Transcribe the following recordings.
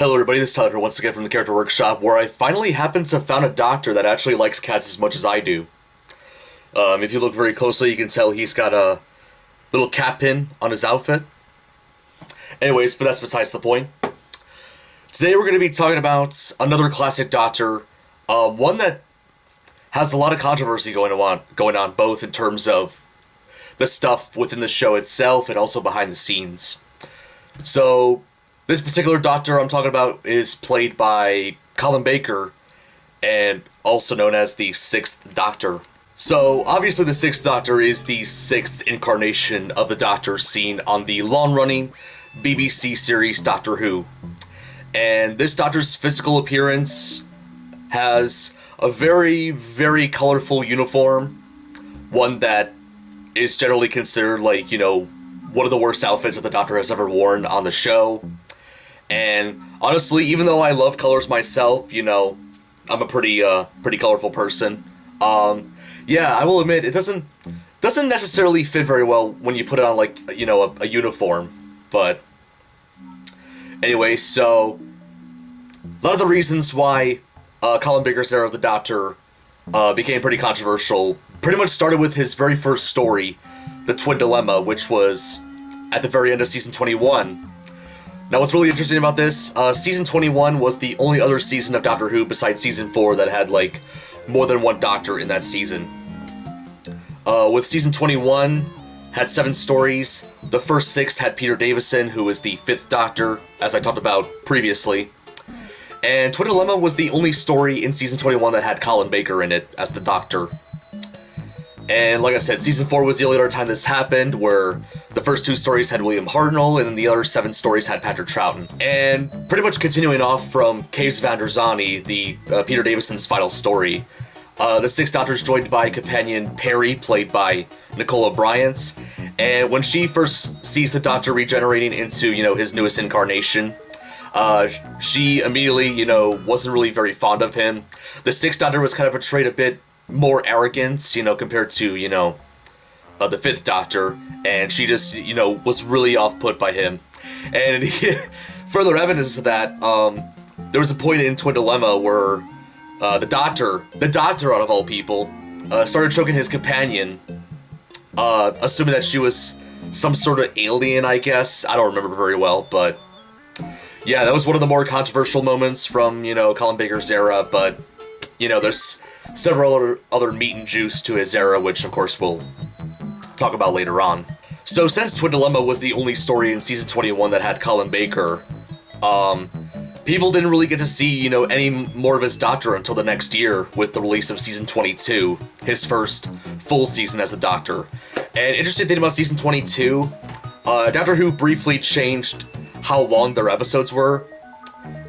Hello everybody, this is Tyler here once again from the Character Workshop, where I finally happened to have found a doctor that actually likes cats as much as I do. If you look very closely, you can tell he's got a little cat pin on his outfit. Anyways, but that's besides the point. Today we're going to be talking about another classic doctor, one that has a lot of controversy going on, both in terms of the stuff within the show itself and also behind the scenes. So, this particular doctor I'm talking about is played by Colin Baker, and also known as the Sixth Doctor. So, obviously the Sixth Doctor is the sixth incarnation of the Doctor seen on the long-running BBC series Doctor Who. And this Doctor's physical appearance has a very, very colorful uniform, one that is generally considered like, one of the worst outfits that the Doctor has ever worn on the show. And honestly, even though I love colors myself, I'm a pretty colorful person. Yeah, I will admit it doesn't necessarily fit very well when you put it on a uniform. But anyway, so a lot of the reasons why Colin Baker's Era of the Doctor became pretty controversial pretty much started with his very first story, The Twin Dilemma, which was at the very end of season 21. Now, what's really interesting about this, season 21 was the only other season of Doctor Who besides season 4 that had, more than one Doctor in that season. With season 21, had 7 stories. The first 6 had Peter Davison, who is the 5th Doctor, as I talked about previously. And Twin Dilemma was the only story in season 21 that had Colin Baker in it as the Doctor. And like I said, season 4 was the only other time this happened, where the first 2 stories had William Hartnell, and then the other 7 stories had Patrick Troughton. And pretty much continuing off from Caves van der Zani, the Peter Davison's final story, the 6th Doctor is joined by companion Perry, played by Nicola Bryant. And when she first sees the Doctor regenerating into, his newest incarnation, she immediately, wasn't really very fond of him. The 6th Doctor was kind of portrayed a bit more arrogance, compared to, the 5th Doctor, and she just, was really off-put by him. And further evidence of that, there was a point in Twin Dilemma where the Doctor out of all people, started choking his companion, assuming that she was some sort of alien, I guess. I don't remember very well, but yeah, that was one of the more controversial moments from, Colin Baker's era, but, there's several other meat and juice to his era, which of course we'll talk about later on. So since Twin Dilemma was the only story in season 21 that had Colin Baker, people didn't really get to see, any more of his Doctor until the next year with the release of season 22, his first full season as the Doctor. And interesting thing about season 22, Doctor Who briefly changed how long their episodes were.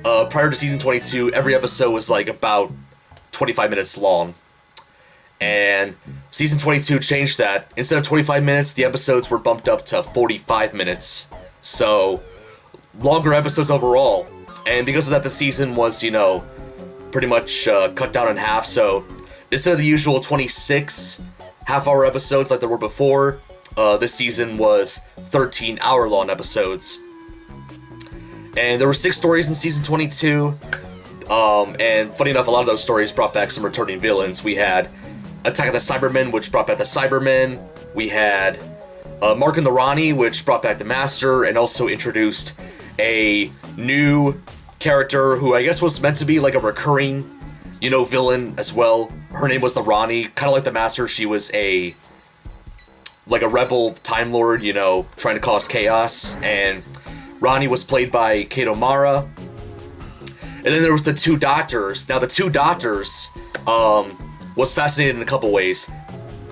Prior to season 22, every episode was about 25 minutes long. And season 22 changed that. Instead of 25 minutes, the episodes were bumped up to 45 minutes. So, longer episodes overall. And because of that, the season was, pretty much cut down in half. So, instead of the usual 26 half-hour episodes like there were before, this season was 13-hour-long episodes. And there were 6 stories in season 22. And funny enough, a lot of those stories brought back some returning villains. We had Attack of the Cybermen, which brought back the Cybermen. We had Mark and the Ronnie, which brought back the Master, and also introduced a new character who I guess was meant to be a recurring, villain as well. Her name was the Ronnie, kind of like the Master. She was a rebel Time Lord, trying to cause chaos, and Ronnie was played by Kate O'Mara. And then there was the 2 Doctors. Now, the 2 Doctors was fascinating in a couple ways.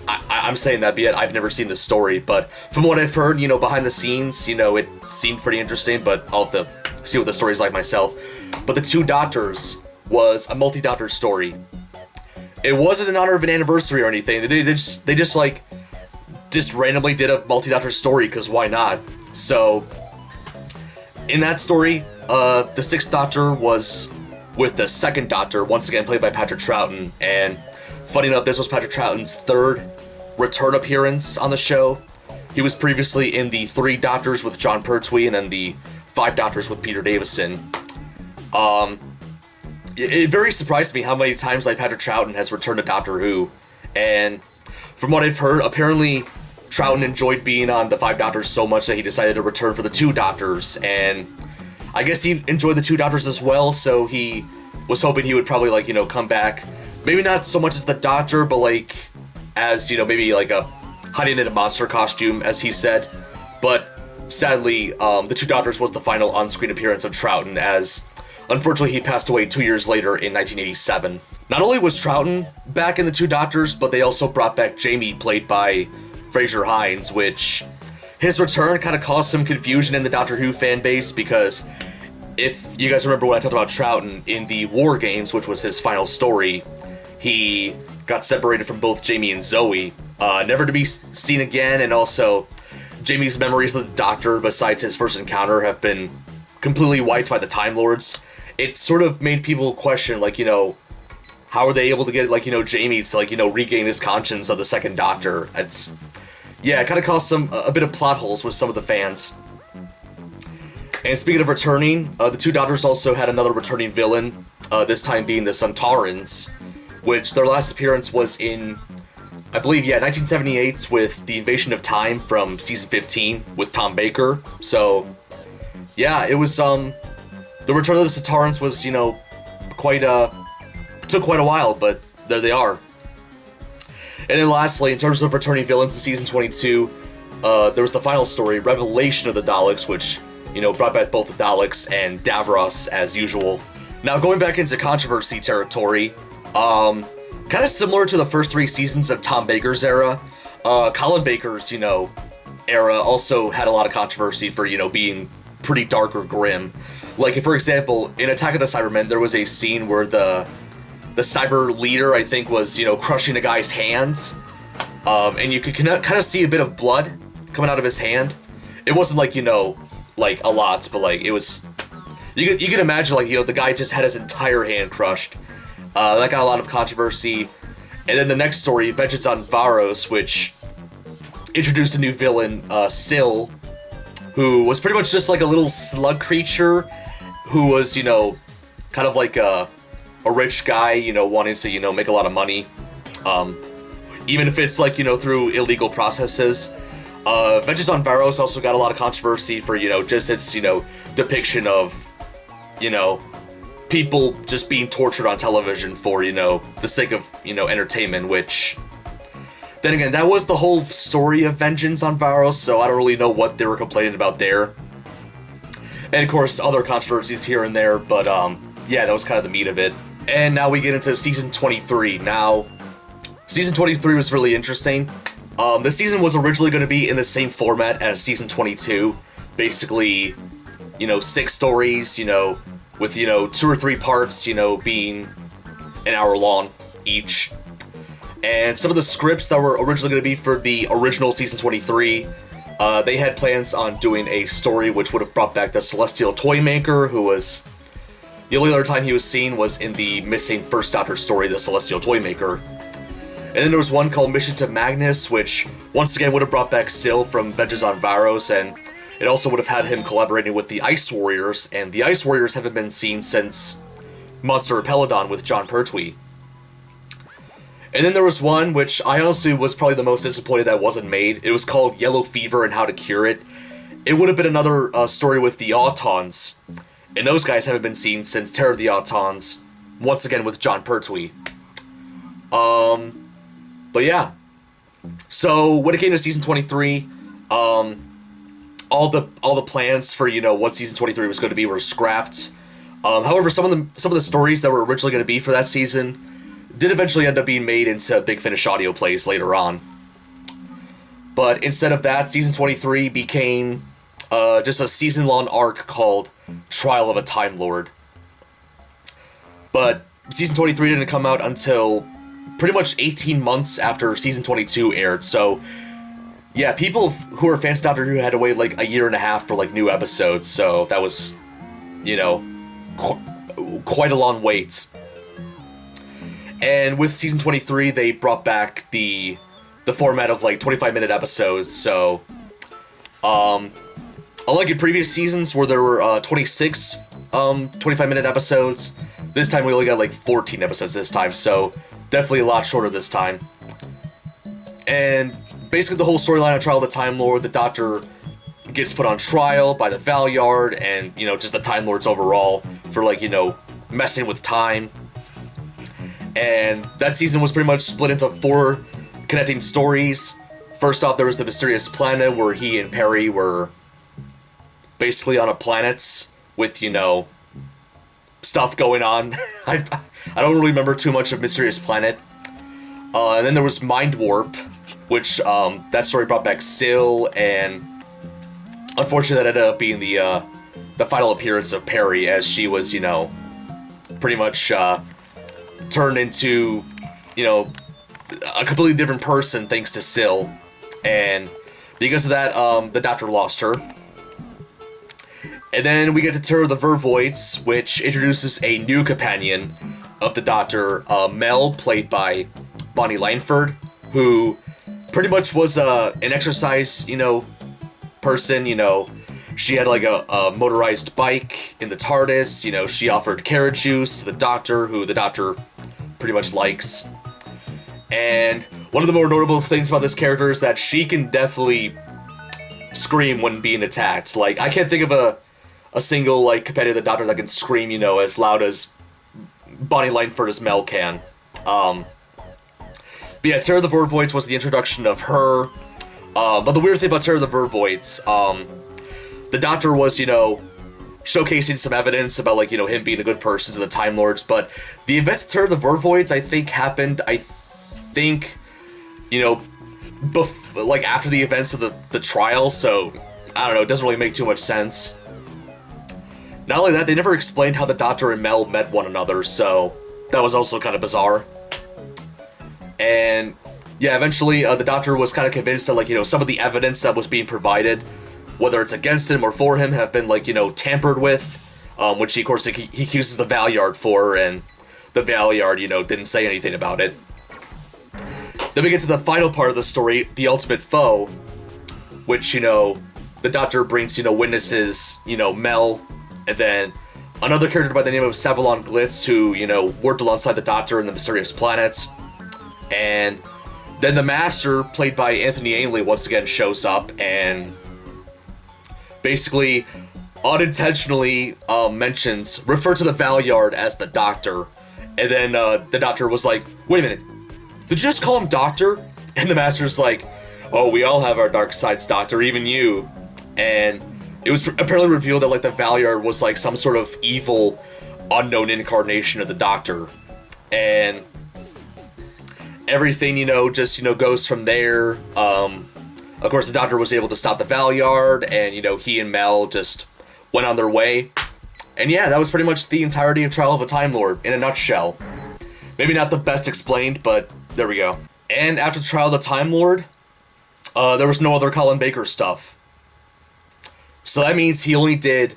I'm saying that, be it I've never seen the story, but from what I've heard, behind the scenes, it seemed pretty interesting, but I'll have to see what the story's like myself. But the 2 Doctors was a multi-Doctor story. It wasn't in honor of an anniversary or anything. They just randomly did a multi-Doctor story, because why not? So, in that story, the 6th Doctor was with the 2nd Doctor, once again played by Patrick Troughton, and funny enough, this was Patrick Troughton's 3rd return appearance on the show. He was previously in the 3 Doctors with John Pertwee, and then the 5 Doctors with Peter Davison. It very surprised me how many times like Patrick Troughton has returned to Doctor Who, and from what I've heard, apparently Troughton enjoyed being on the Five Doctors so much that he decided to return for the Two Doctors, and I guess he enjoyed the Two Doctors as well, so he was hoping he would probably, like, come back, maybe not so much as the Doctor, but like as, maybe like a hiding in a monster costume, as he said. But sadly, the Two Doctors was the final on-screen appearance of Troughton, as unfortunately he passed away 2 years later in 1987. Not only was Troughton back in the Two Doctors, but they also brought back Jamie, played by Fraser Hines, which his return kind of caused some confusion in the Doctor Who fan base, because if you guys remember when I talked about Troughton in the War Games, which was his final story, he got separated from both Jamie and Zoe, never to be seen again, and also Jamie's memories of the Doctor, besides his first encounter, have been completely wiped by the Time Lords. It sort of made people question, like, how are they able to get, like, Jamie to, like, regain his conscience of the second Doctor? It kind of caused a bit of plot holes with some of the fans. And speaking of returning, the Two Doctors also had another returning villain, this time being the Sontarans, which their last appearance was in, I believe, 1978 with The Invasion of Time from season 15 with Tom Baker. So, yeah, it was, the return of the Sontarans was, took quite a while, but there they are. And then lastly, in terms of returning villains in season 22, there was the final story, Revelation of the Daleks, which, brought back both the Daleks and Davros as usual. Now, going back into controversy territory, kind of similar to the first 3 seasons of Tom Baker's era, Colin Baker's, era also had a lot of controversy for, being pretty dark or grim. Like, for example, in Attack of the Cybermen, there was a scene where the cyber leader, I think, was, crushing a guy's hands, and you could kind of see a bit of blood coming out of his hand. It wasn't like, like a lot, but like it was, you could imagine, like, the guy just had his entire hand crushed. That got a lot of controversy. And then the next story, Vengeance on Varos, which introduced a new villain, Syl, who was pretty much just like a little slug creature who was, kind of like a rich guy, wanting to, make a lot of money. Even if it's like, through illegal processes. Vengeance on Varos also got a lot of controversy for, just its, depiction of, people just being tortured on television for, the sake of, entertainment, which, then again, that was the whole story of Vengeance on Varos, so I don't really know what they were complaining about there. And of course, other controversies here and there, but, that was kind of the meat of it. And now we get into season 23. Now, season 23 was really interesting. This season was originally going to be in the same format as season 22. Basically, 6 stories, with, 2 or 3 parts, being an hour long each. And some of the scripts that were originally going to be for the original season 23, they had plans on doing a story which would have brought back the Celestial Toymaker, who was, the only other time he was seen was in the missing First Doctor story, the Celestial Toymaker. And then there was one called Mission to Magnus, which once again would have brought back Syl from Vengeance on Varos, and it also would have had him collaborating with the Ice Warriors, and the Ice Warriors haven't been seen since Monster of Peladon with John Pertwee. And then there was one which I honestly was probably the most disappointed that wasn't made. It was called Yellow Fever and How to Cure It. It would have been another story with the Autons, and those guys haven't been seen since Terror of the Autons, once again with John Pertwee. But yeah. So when it came to season 23, all the plans for, what season 23 was going to be were scrapped. However, some of the stories that were originally going to be for that season did eventually end up being made into Big Finish audio plays later on. But instead of that, season 23 became just a season-long arc called Trial of a Time Lord. But season 23 didn't come out until pretty much 18 months after season 22 aired, so yeah, people who are fans of Doctor Who had to wait like a year and a half for like new episodes, so that was, quite a long wait. And with season 23, they brought back the format of like 25-minute episodes, so unlike in previous seasons where there were 26 25-minute episodes. This time we only got like 14 episodes this time, so definitely a lot shorter this time. And basically the whole storyline of Trial of the Time Lord, the Doctor gets put on trial by the Valyard, and, you know, just the Time Lords overall for, like, you know, messing with time. And that season was pretty much split into 4 connecting stories. First off, there was the mysterious planet where he and Perry were basically on a planet with, you know, stuff going on. I don't really remember too much of Mysterious Planet. And then there was Mind Warp, which that story brought back Syl, and unfortunately that ended up being the final appearance of Perry, as she was, you know, pretty much turned into, you know, a completely different person thanks to Syl. And because of that, the Doctor lost her. And then we get to Terror of the Vervoids, which introduces a new companion of the Doctor, Mel, played by Bonnie Langford, who pretty much was an exercise, you know, person. You know, she had like a motorized bike in the TARDIS. You know, she offered carrot juice to the Doctor, who the Doctor pretty much likes. And one of the more notable things about this character is that she can definitely scream when being attacked. Like, I can't think of a single, like, companion of the Doctor that can scream, you know, as loud as Bonnie Langford as Mel can. But yeah, Terror of the Vervoids was the introduction of her. But the weird thing about Terror of the Vervoids, the Doctor was, you know, showcasing some evidence about, like, you know, him being a good person to the Time Lords, but the events of Terror of the Vervoids, I think, happened, you know, like, after the events of the trial, so, I don't know, it doesn't really make too much sense. Not only that, they never explained how the Doctor and Mel met one another, so that was also kind of bizarre. And, yeah, eventually, the Doctor was kind of convinced that, like, you know, some of the evidence that was being provided, whether it's against him or for him, have been, like, you know, tampered with, which he, of course, he accuses the Valyard for, and the Valyard, you know, didn't say anything about it. Then we get to the final part of the story, the Ultimate Foe, which, you know, the Doctor brings, you know, witnesses, you know, Mel, and then another character by the name of Sabalon Glitz, who, you know, worked alongside the Doctor in the Mysterious Planets. And then the Master, played by Anthony Ainley, once again shows up and basically unintentionally refer to the Valyard as the Doctor. And then the Doctor was like, wait a minute, did you just call him Doctor? And the Master's like, oh, we all have our dark sides, Doctor, even you. And it was apparently revealed that, like, the Valyard was, like, some sort of evil, unknown incarnation of the Doctor. And everything, you know, just, you know, goes from there. Of course, the Doctor was able to stop the Valyard, and, you know, he and Mel just went on their way. And yeah, that was pretty much the entirety of Trial of a Time Lord, in a nutshell. Maybe not the best explained, but there we go. And after Trial of the Time Lord, there was no other Colin Baker stuff. So that means he only did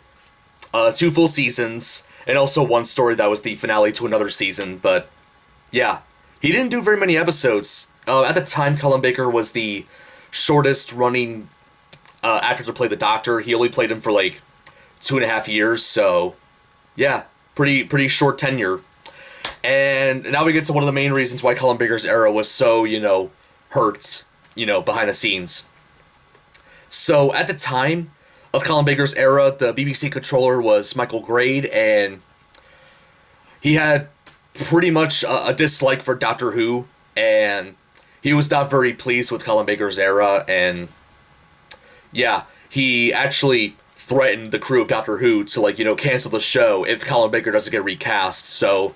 2 full seasons, and also 1 story that was the finale to another season, but yeah. He didn't do very many episodes. At the time, Colin Baker was the shortest running actor to play the Doctor. He only played him for like 2.5 years, so yeah, pretty short tenure. And now we get to one of the main reasons why Colin Baker's era was so, you know, hurt, you know, behind the scenes. So at the time of Colin Baker's era, the BBC controller was Michael Grade, and he had pretty much a dislike for Doctor Who, and he was not very pleased with Colin Baker's era, and yeah, he actually threatened the crew of Doctor Who to, like, you know, cancel the show if Colin Baker doesn't get recast. So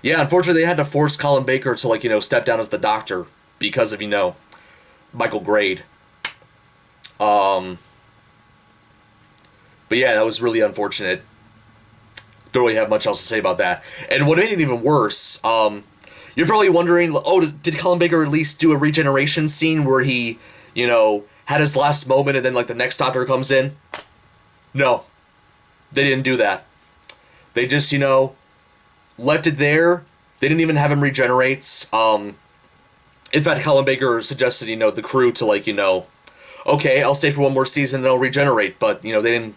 yeah, unfortunately they had to force Colin Baker to, like, you know, step down as the Doctor because of, you know, Michael Grade. But yeah, that was really unfortunate. Don't really have much else to say about that. And what made it even worse, you're probably wondering, oh, did Colin Baker at least do a regeneration scene where he, you know, had his last moment and then, like, the next Doctor comes in? No. They didn't do that. They just, you know, left it there. They didn't even have him regenerate. In fact, Colin Baker suggested, you know, the crew to, like, you know, okay, I'll stay for 1 more season and I'll regenerate, but, you know, they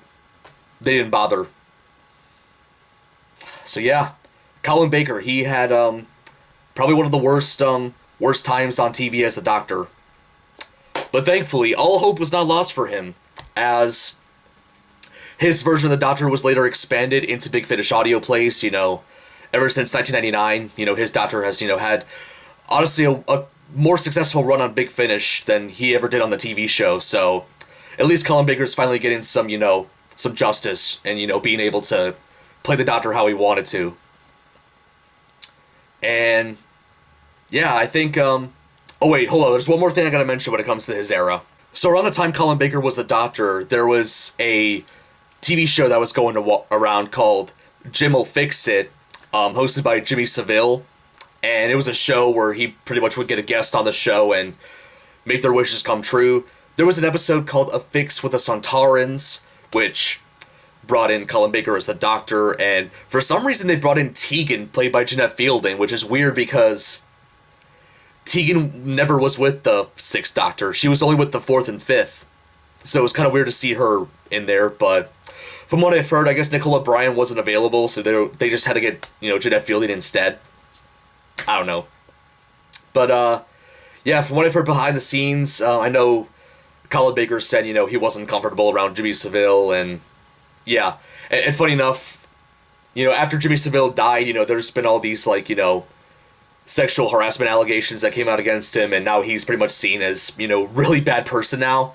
didn't bother. So yeah, Colin Baker, he had probably one of the worst times on TV as the Doctor. But thankfully, all hope was not lost for him, as his version of the Doctor was later expanded into Big Finish audio plays. Ever since 1999, his Doctor has had honestly a more successful run on Big Finish than he ever did on the TV show. So at least Colin Baker's finally getting some justice and being able to play the Doctor how he wanted to. And yeah, I think oh wait, hold on, there's one more thing I gotta mention when it comes to his era. So around the time Colin Baker was the Doctor, there was a TV show that was going around called Jim'll Fix It, hosted by Jimmy Savile. And it was a show where he pretty much would get a guest on the show and make their wishes come true. There was an episode called A Fix with the Sontarans, which brought in Colin Baker as the Doctor, and for some reason they brought in Tegan, played by Jeanette Fielding, which is weird because Tegan never was with the 6th Doctor. She was only with the 4th and 5th. So it was kind of weird to see her in there, but from what I've heard, I guess Nicola Bryant wasn't available, so they just had to get, Jeanette Fielding instead. I don't know. But, yeah, from what I've heard behind the scenes, I know Colin Baker said, he wasn't comfortable around Jimmy Savile, and yeah. And funny enough, after Jimmy Savile died, there's been all these, sexual harassment allegations that came out against him, and now he's pretty much seen as, really bad person now.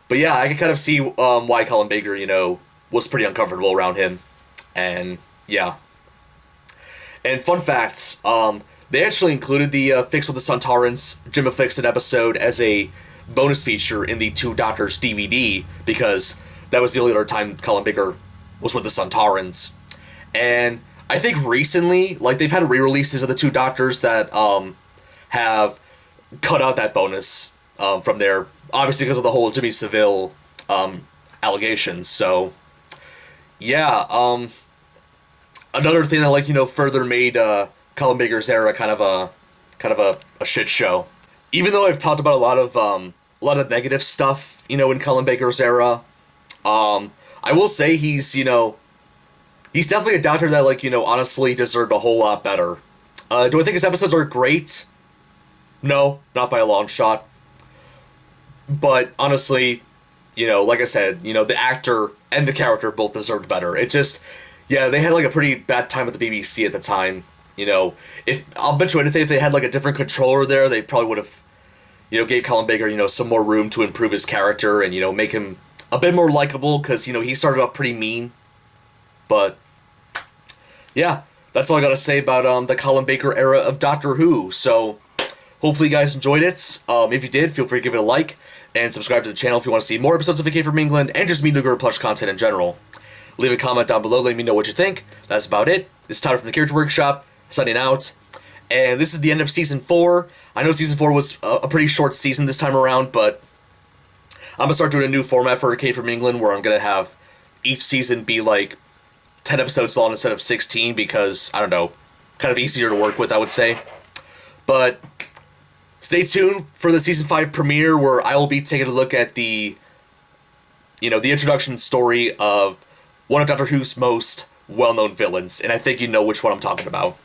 But yeah, I can kind of see why Colin Baker, was pretty uncomfortable around him. And yeah. And fun facts, they actually included the Fix with the Sontarans Jim'll Fix It episode as a bonus feature in the Two Doctors DVD, because that was the only other time Colin Baker was with the Sontarans. And I think recently, they've had re-releases of the Two Doctors that have cut out that bonus from there, obviously because of the whole Jimmy Savile allegations. So yeah, another thing that further made Colin Baker's era kind of a shit show. Even though I've talked about a lot of negative stuff, in Colin Baker's era, I will say he's definitely a Doctor that honestly deserved a whole lot better. Do I think his episodes are great? No, not by a long shot. But honestly, like I said, the actor and the character both deserved better. It just, yeah, they had a pretty bad time at the BBC at the time. If I'll bet you anything, if they had a different controller there, they probably would have, gave Colin Baker, some more room to improve his character and, make him a bit more likable, because, he started off pretty mean. But yeah, that's all I gotta say about the Colin Baker era of Doctor Who. So hopefully you guys enjoyed it. If you did, feel free to give it a like and subscribe to the channel if you want to see more episodes of AK from England and just me Nougat plush content in general. Leave a comment down below letting me know what you think. That's about it. This is Tyler from the Character Workshop, signing out. And this is the end of Season 4. I know Season 4 was a pretty short season this time around, but I'm going to start doing a new format for AK from England where I'm going to have each season be 10 episodes long instead of 16 because, I don't know, kind of easier to work with, I would say. But stay tuned for the Season 5 premiere where I will be taking a look at the introduction story of one of Doctor Who's most well-known villains, and I think you know which one I'm talking about.